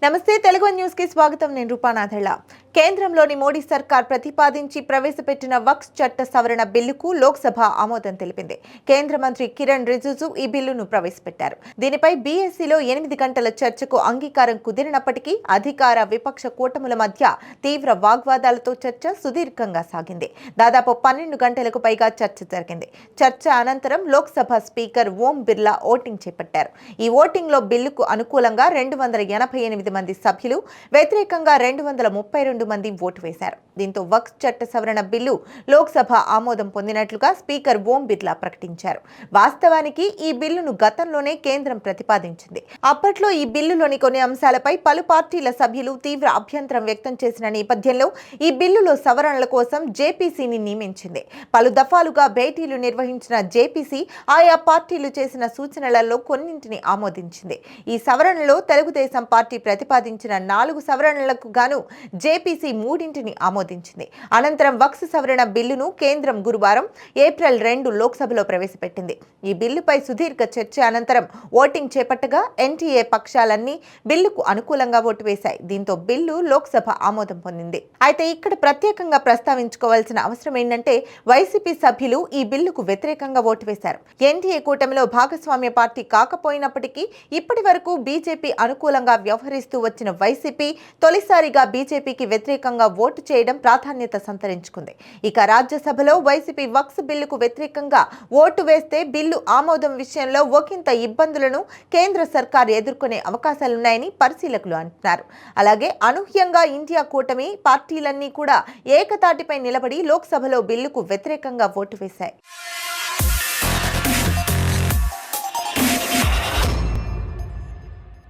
నమస్తే తెలుగు న్యూస్ కి స్వాగతం. నేను రూపానాథళ్ళ. కేంద్రంలోని మోడీ సర్కార్ ప్రతిపాదించి ప్రవేశపెట్టిన వక్ఫ్ చట్ట సవరణ బిల్లుకు లోక్సభ ఆమోదం తెలిపింది. కేంద్ర మంత్రి కిరణ్ రిజిజు ఈ బిల్లును ప్రవేశపెట్టారు. దీనిపై బీఎస్సీలో 8 గంటల చర్చకు అంగీకారం కుదిరినప్పటికీ అధికార విపక్ష కూటముల మధ్య తీవ్ర వాగ్వాదాలతో చర్చ సుదీర్ఘంగా సాగింది. దాదాపు 12 గంటలకు పైగా చర్చ జరిగింది. చర్చ అనంతరం లోక్సభ స్పీకర్ ఓం బిర్లా ఓటింగ్ చేపట్టారు. ఈ ఓటింగ్ లో బిల్లుకు అనుకూలంగా 288 మంది సభ్యులు, వ్యతిరేకంగా 232 మంది ఓటు వేశారు. దీంతో వక్ఫ్ చట్ట సవరణ బిల్లు లోక్సభ ఆమోదం పొందినట్లుగా స్పీకర్ ఓం బిర్లా ప్రకటించారు. వాస్తవానికి ఈ బిల్లును గతంలోనే కేంద్రం ప్రతిపాదించింది. అప్పట్లో ఈ బిల్లులోని కొన్ని అంశాలపై పలు పార్టీల సభ్యులు తీవ్ర అభ్యంతరం వ్యక్తం చేసిన నేపథ్యంలో ఈ బిల్లులో సవరణల కోసం జేపీసీని నియమించింది. పలు దఫాలుగా భేటీలు నిర్వహించిన జేపీసీ ఆయా పార్టీలు చేసిన సూచనలలో కొన్నింటిని ఆమోదించింది. ఈ సవరణలో తెలుగుదేశం పార్టీ ప్రతిపాదించిన 4 సవరణలకు గాను జేపీసీ 3ంటిని ఆమోదించింది. అనంతరం వక్ఫ్ సవరణ బిల్లును కేంద్రం గురువారం ఏప్రిల్ 2 లోక్సభలో ప్రవేశపెట్టింది. ఈ బిల్లుపై సుదీర్ఘ చర్చ అనంతరం ఓటింగ్ చేపట్టగా ఎన్టీఏ పక్షాలన్నీ బిల్లుకు అనుకూలంగా ఓటు వేశాయి. దీంతో బిల్లు లోక్సభ ఆమోదం పొందింది. అయితే ఇక్కడ ప్రత్యేకంగా ప్రస్తావించుకోవాల్సిన అవసరం ఏంటంటే వైసీపీ సభ్యులు ఈ బిల్లుకు వ్యతిరేకంగా ఓటు వేశారు. ఎన్టీఏ కూటమిలో భాగస్వామ్య పార్టీ కాకపోయినప్పటికీ ఇప్పటి వరకు బీజేపీ అనుకూలంగా వ్యవహరిస్తూ వచ్చిన వైసీపీ తొలిసారిగా బీజేపీకి వ్యతిరేకంగా ఓటు చేయడం ప్రాధాన్యత సంతరించుకుంది. ఇక రాజ్యసభలో వైసీపీ వక్ఫ్ బిల్లుకు వ్యతిరేకంగా ఓటు వేస్తే బిల్లు ఆమోదం విషయంలో ఒకంత ఇబ్బందులను కేంద్ర సర్కార్ ఎదుర్కొనే అవకాశాలున్నాయని పరిశీలకులు అంటున్నారు. అలాగే అనూహ్యంగా ఇండియా కూటమి పార్టీలన్నీ కూడా ఏకతాటిపై నిలబడి లోక్సభలో బిల్లుకు వ్యతిరేకంగా ఓటు వేశాయి.